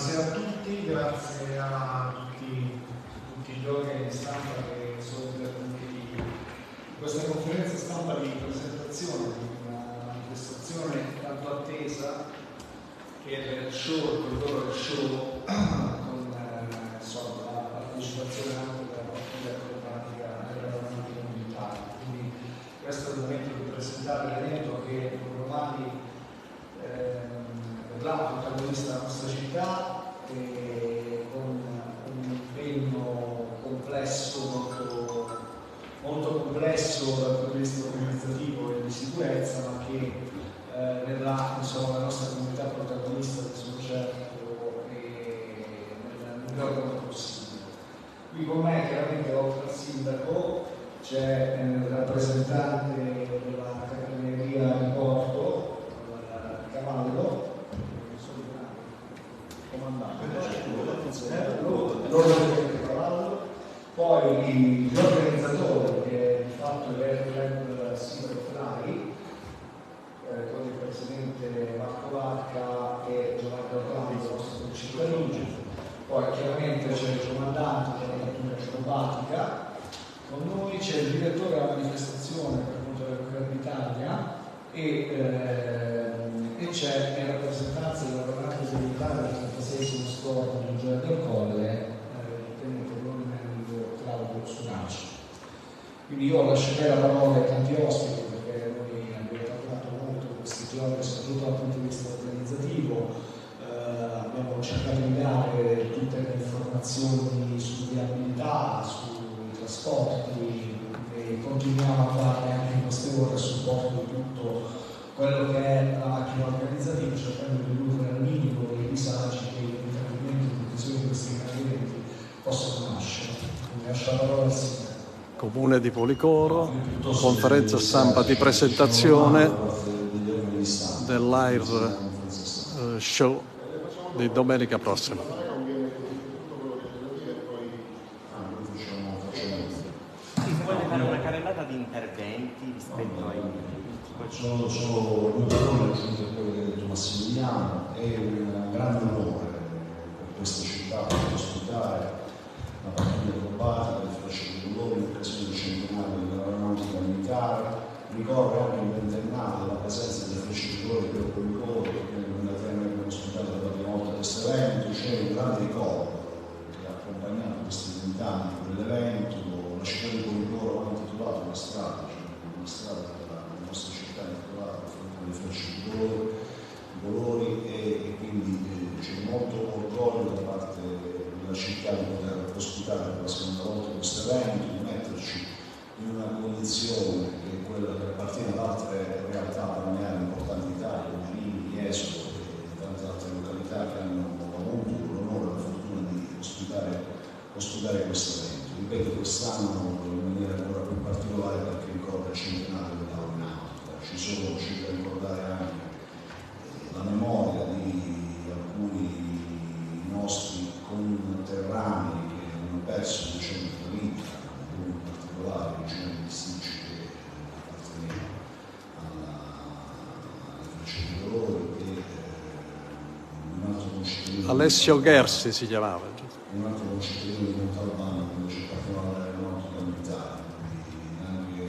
Buonasera a tutti, grazie a tutti gli organi di stampa che sono intervenuti in questa conferenza stampa di presentazione di una manifestazione tanto attesa che è il show, il corridore del show, con la partecipazione anche della partita acrobatica militare. Quindi questo è il momento di presentare l'evento che domani vedrà protagonista della nostra città, con un impegno complesso, molto complesso dal punto di vista organizzativo e di sicurezza, ma che vedrà la nostra comunità protagonista del concerto nel miglior modo possibile. Qui con me, chiaramente, oltre al sindaco, c'è il rappresentante della Capitaneria di Porto, Cavallo, Cavallo, poi gli organizzatori, che di fatto è il Club Silver Fly, con il presidente Marco Vacca e Giovanni Orlando, il nostro cittadino. Poi chiaramente c'è il comandante della natura acrobatica, con noi c'è il direttore della manifestazione per conto del Club Italia e c'è in rappresentanza dell'aeronautica militare del 36esimo scorto di Gioia del Colle, il tenente colonnello Claudio Sunaci. Quindi io lascerei la parola ai tanti ospiti, perché noi abbiamo parlato molto questi giorni, soprattutto dal punto di vista organizzativo. Abbiamo cercato di dare tutte le informazioni su viabilità, sui trasporti, e continuiamo a dare anche in queste ore supporto di tutto quello che è la macchina organizzativa, cercando di ridurre al minimo i disagi che l'intervento di questi interventi possono nascere. Quindi lascio la parola al sindaco. Comune di Policoro, conferenza stampa di presentazione del live show di domenica prossima. Si vuole fare una carrellata di interventi rispetto ai... Sono due parole aggiunte a quello che ha detto Massimiliano. È un grande onore per questa città poter ospitare la partita acrobatica del Freccia di Colori in occasione del centenario dell'aeronautica militare. Ricorre anche il ventennale della presenza del Freccia di Colori per Policoro, che nel 2003 noi abbiamo ospitato per la prima volta questo evento. C'è un grande ricordo che ha accompagnato questi 20 anni di quell'evento. La città di Policoro ha intitolato una strada della nostra città intitolata a Freccia di Colori, e quindi c'è molto orgoglio da parte della città di poter ospitare per la seconda volta questo evento, di metterci in una condizione che è quella che appartiene ad altre realtà balneari importanti d'Italia, come Rimini, Jesolo e tante altre località che hanno avuto l'onore e la fortuna di ospitare questo evento. Ripeto, quest'anno in maniera ancora più particolare perché ricorre il centenario dell'aeronautica. C'è da ricordare anche la memoria di alcuni nostri conterranei che hanno perso decenni di vita, in particolare il generale di Sticci che apparteneva alle Frecce di Colori, e un altro concittadino Alessio Ghersi si chiamava. Un altro concittadino di Montalbano che invece apparteneva all'aeronautica militare, quindi anche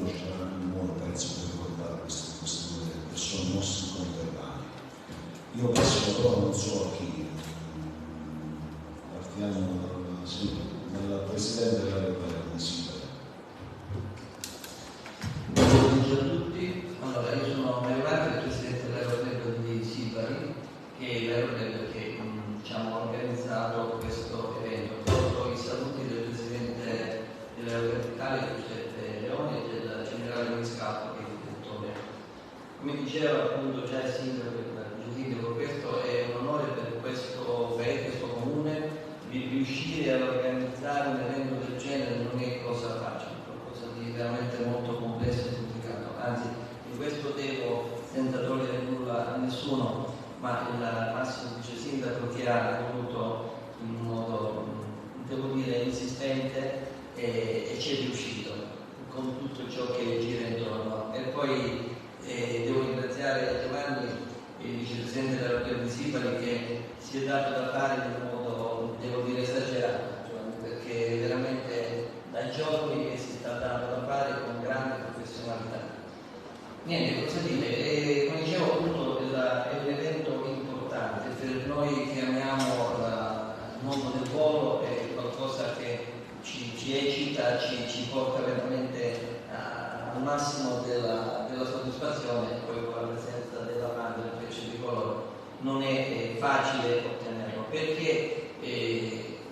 ci sarà anche un modo, penso, per ricordare queste due persone, nostri conterranei. Io passo la parola non so a chi, partiamo dal Presidente della Repubblica di Sibari. Buon pomeriggio a tutti. Allora, io sono Mario Marco, il Presidente dell'Aeroclub di Sibari, che è l'aeroclub che ha organizzato questo evento. Porto i saluti del Presidente dell'Aeroclub Italia, Giuseppe Leoni, e del Generale Luis Capo, che è il direttore. Come diceva appunto già il sindaco, questo è un onore per questo paese, questo comune, di riuscire ad organizzare un evento del genere. Non è cosa facile, è qualcosa di veramente molto complesso e complicato. Anzi, in questo devo, senza togliere nulla a nessuno, ma il Massimo Vice Sindaco che ha voluto in modo, devo dire, insistente, e ci è riuscito con tutto ciò che gira intorno. E poi devo ringraziare Giovanni il vicepresidente dell'Aeroporto di Sibari, che si è dato da fare in modo, devo dire, esagerato, perché veramente da giorni che si sta dando da fare con grande professionalità. Niente, cosa dire, come dicevo appunto è un evento importante per noi che amiamo il mondo del volo, è qualcosa che ci eccita, ci porta veramente al massimo della soddisfazione. Poi con la presenza della madre del pesce di colore non è facile ottenerlo, perché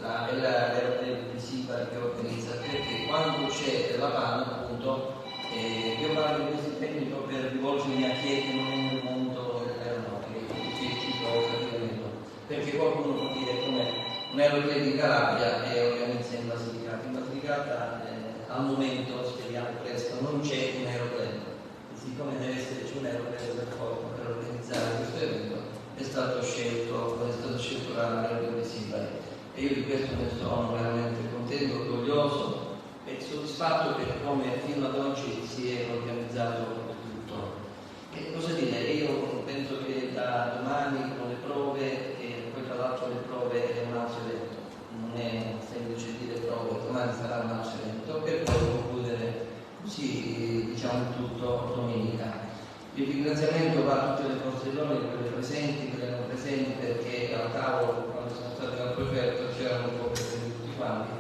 l'aeroporto di Sibari che organizza, perché quando c'è la PAN appunto io parlo di questi impegni per rivolgermi a chi è che non è nel mondo dell'aeronautica, che ci trova capimento, perché qualcuno può dire come un aeroporto di Calabria e organizza in Basilicata. In Basilicata al momento, speriamo presto, non c'è un aeroplano, e siccome deve esserci un aeroplano per organizzare questo evento è stato scelto l'aeroporto di Sibari, e io di questo ne sono veramente contento, orgoglioso e soddisfatto per come fino ad oggi si è organizzato tutto. E cosa dire, io penso che da domani con le prove, e poi tra l'altro le prove è un altro evento, non è semplice dire prove, domani sarà un altro evento, per poi concludere così diciamo tutto domenica. Il ringraziamento va a tutte le forze dell'ordine, quelle presenti, quelle non presenti, perché al tavolo quando sono state al prefetto c'erano un po' presenti tutti quanti.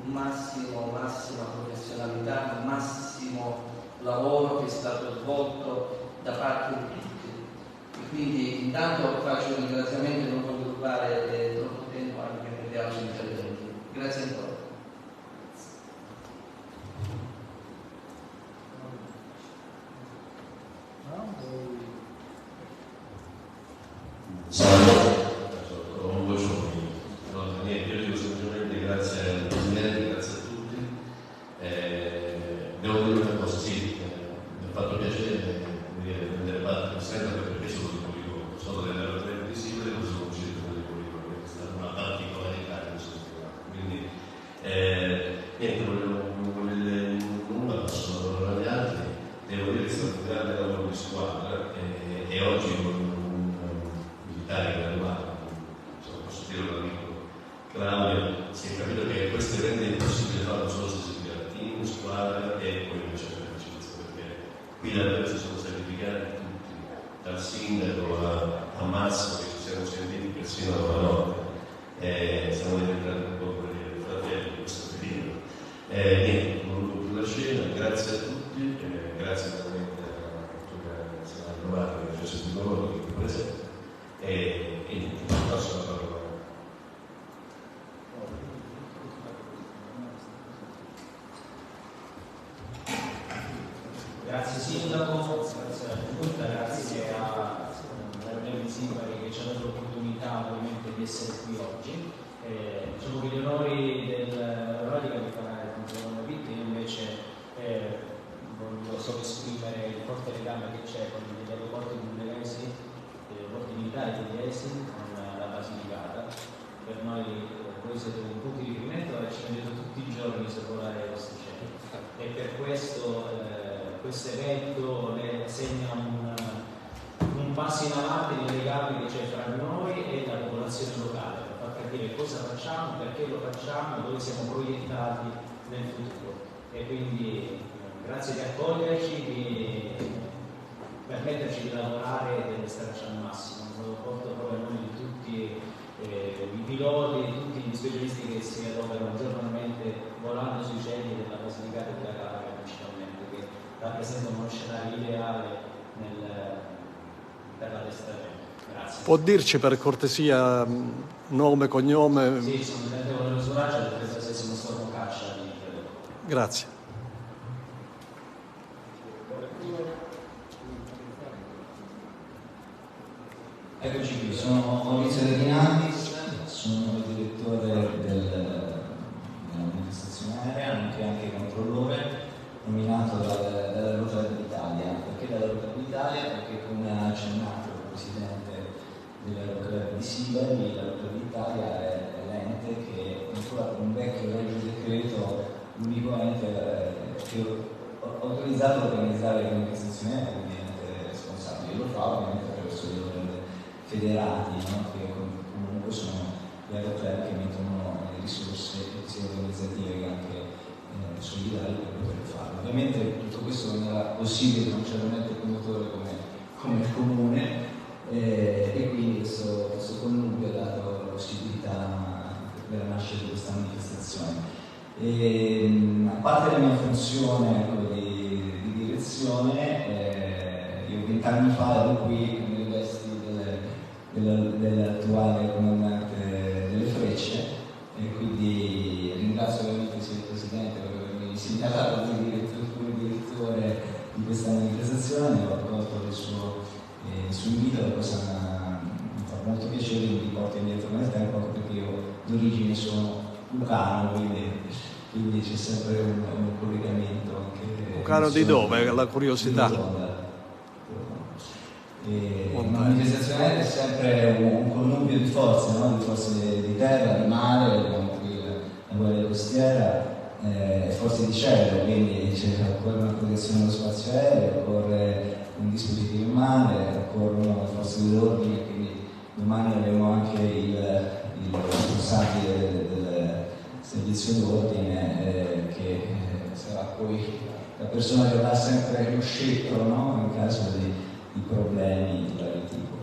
Massima professionalità, massimo lavoro che è stato svolto da parte di tutti. E quindi intanto faccio un ringraziamento e non voglio rubare troppo tempo anche per gli altri interventi. Grazie ancora. Grazie Sindaco, grazie alla Giunta, grazie all'Aeroporto di Sibari che ci ha dato l'opportunità ovviamente di essere qui oggi. Diciamo che gli onori dell'aeronautica di fare il controllo Vite, io invece voglio solo esprimere il forte legame che c'è con gli aeroporti pugliesi, gli aeroporti militari pugliesi con la Basilicata. Per noi voi siete un punto di riferimento e ci vedete tutti i giorni se volare ai vostri cieli. E per questo questo evento segna un passo in avanti nei legami che c'è fra noi e la popolazione locale, per far capire cosa facciamo, perché lo facciamo, dove siamo proiettati nel futuro. E quindi grazie di accoglierci, di permetterci di lavorare e di starci al massimo. Lo porto proprio a nome di tutti i piloti, di tutti gli specialisti che si adoperano giornalmente volando sui cieli della Basilicata e della Calabria principalmente, che rappresentano uno scenario ideale per l'addestramento. Grazie. Può dirci per cortesia nome, cognome? Sì, sono diventato con lo suraggio del 36esimo stormo caccia di Grazie. Eccoci qui, sono Maurizio De Dinandis, sono il direttore della manifestazione aerea, nonché anche controllore nominato dall'Aeroporto d'Italia. Perché dall'Aeroporto d'Italia? Perché come ha accennato il presidente dell'Aeroporto di Sibari, l'Aeroporto d'Italia è l'ente che ancora con un vecchio regio decreto, l'unico ente che è autorizzato a organizzare le manifestazioni aeree, quindi ente responsabile. e lo fa ovviamente attraverso gli organ federati, no? Che comunque sono gli aeroclub che mettono le risorse sia organizzative che anche solidari per poter farlo. Ovviamente tutto questo non era possibile, non c'era un ente promotore come il comune, e quindi questo connubio ha dato la possibilità per la nascita di questa manifestazione. A parte la mia funzione di direzione, io 20 anni fa ero qui nelle vesti dell'attuale comandante delle Frecce, e quindi ringrazio veramente sia il Presidente per avermi segnalato come direttore di questa manifestazione, ho accolto il suo invito, la cosa mi fa molto piacere, mi riporto indietro nel tempo, anche perché io d'origine sono lucano, quindi c'è sempre un collegamento anche. Lucano di dove? La curiosità. Una manifestazione è sempre un connubio di forze, no? Di forze di terra, di mare, abbiamo qui la guardia costiera, forze di cielo, quindi occorre una protezione dello spazio aereo, occorre un dispositivo in mare, occorrono le forze dell'ordine, quindi domani avremo anche il responsabile del servizio d'ordine, che sarà poi la persona che avrà sempre lo scettro, no? In caso di problemi di vario tipo.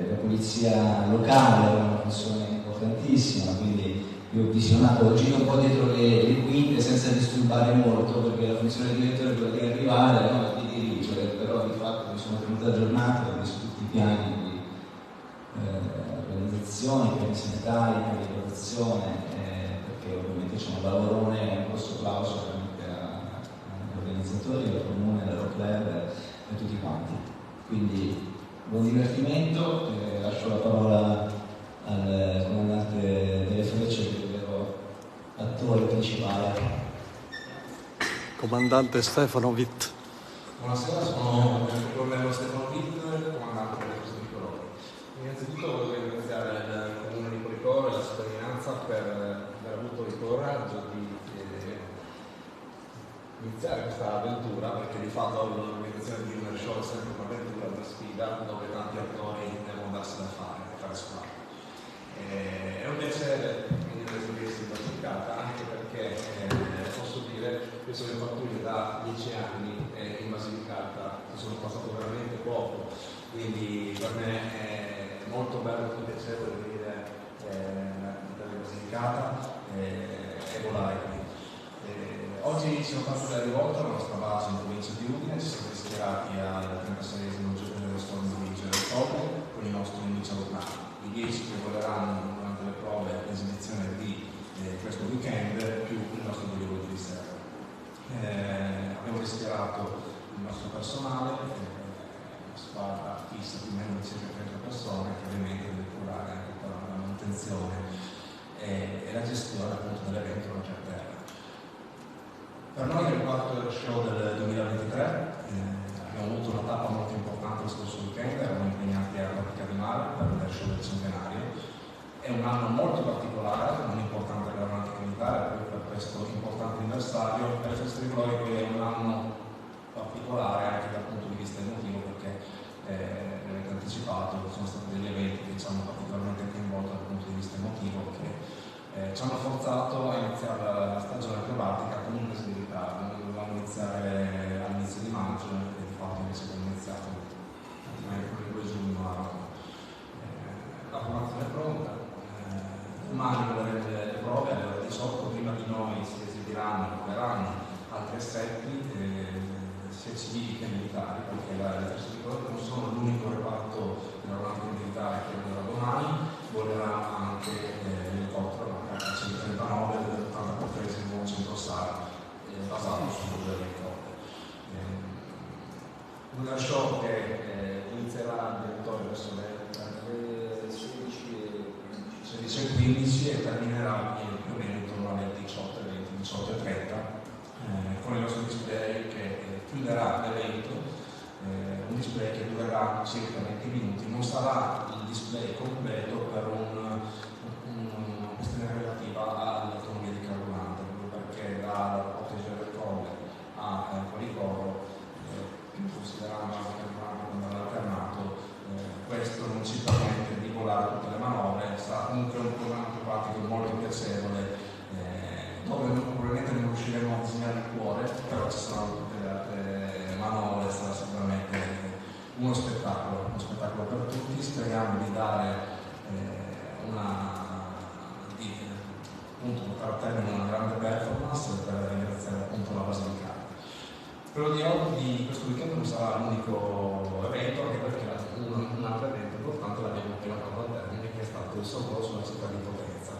La polizia locale ha una funzione importantissima, quindi io ho visionato, ho girato un po' dietro le quinte senza disturbare molto, perché la funzione del direttore è quella di arrivare, no? E di dirigere, però di fatto mi sono tenuto aggiornato, ho visto tutti i piani di organizzazione, piani sanitari, piani di protezione, perché ovviamente c'è un lavorone e un grosso applauso agli organizzatori, al comune, all'Aeroclub e a tutti quanti. Quindi buon divertimento, lascio la parola al comandante delle Frecce, che è il vero attore principale. Comandante Stefano Witt. Buonasera, sono il colonnello Stefano Witt, comandante delle Forze di Policoro. Innanzitutto voglio ringraziare il comune di Policoro e la cittadinanza per aver avuto il coraggio di iniziare questa avventura, perché di fatto l'organizzazione di un show è sempre un'avventura, una sfida dove tanti attori devono darsi da fare squadra. È un piacere venire a esibirsi in Basilicata, anche perché posso dire che sono in pattuglia da 10 anni in Basilicata, ci sono passato veramente poco, quindi per me è molto bello e piacevole venire dalla Basilicata e volare qui. Oggi siamo passati alla rivolta alla nostra base in provincia di Udine, ci siamo ispirati al 36esimo stormo di ottobre con i nostri 11 alunni, i 10 che voleranno durante le prove l'esibizione di questo weekend, più il nostro delirio di riserva. Abbiamo ispirato il nostro personale, una squadra fissa più o meno di circa 30 persone, che ovviamente deve curare anche la manutenzione e la gestione appunto dell'evento non c'è terra. Per noi è il quarto show del 2023, abbiamo avuto una tappa molto importante lo scorso weekend, eravamo impegnati a Pratica di Mare per il show del centenario. È un anno molto particolare, non importante per l'aeronautica militare, proprio per questo importante anniversario. Per le Feste di Gloria è un anno particolare anche dal punto di vista emotivo, perché l'avete anticipato, sono stati degli eventi che ci hanno particolarmente coinvolto dal punto di vista emotivo, che ci hanno forzato a iniziare la stagione acrobatica con un mese di ritardo. Noi dovevamo iniziare all'inizio di maggio e di fatto invece abbiamo iniziato praticamente con il 2 giugno a Roma. La formazione è pronta, domani voleremo le prove alle ore 18, prima di noi si esibiranno, voleranno altri assetti sia civili che militari, perché le Forze di Policoro non sono l'unico reparto dell'aeronautica militare che volerà domani, volerà anche l'elicottero H139 dell'84esimo centro SAR, basato su due elicotteri. Un show che inizierà addirittura verso le 16:15 e terminerà più o meno intorno alle 18:20, 18:30, con il nostro display che chiuderà l'evento, un display che durerà circa 20 minuti. Non sarà il display completo per una questione relativa all'autonomia di carburante, proprio perché dall'aeroporto di Colle a Policoro pratico molto piacevole, dove probabilmente non riusciremo a disegnare il cuore, però ci saranno tutte le altre manovre, sarà sicuramente uno spettacolo per tutti. Speriamo di dare appunto portare a termine una grande performance per ringraziare appunto la Basilicata. Quello di questo weekend non sarà l'unico evento, anche perché un altro evento importante l'abbiamo appena portato a termine, che è stato il soccorso sulla città di Potenza.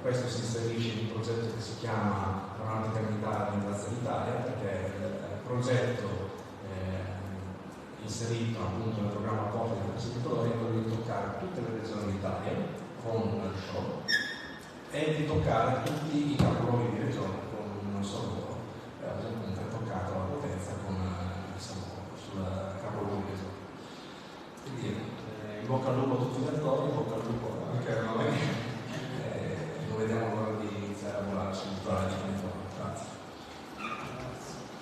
Questo si inserisce in un progetto che si chiama Programmatica Unitaria di Ringrazia l'Italia, perché il progetto inserito appunto nel programma Porta dei Persecutori è quello di toccare tutte le regioni d'Italia con un show e di toccare tutti i capoluoghi di regione con un solo lavoro. Appunto è toccato la Potenza con sul capoluogo di regione. Quindi in bocca al lupo a tutti gli attori, in bocca al lupo anche a noi.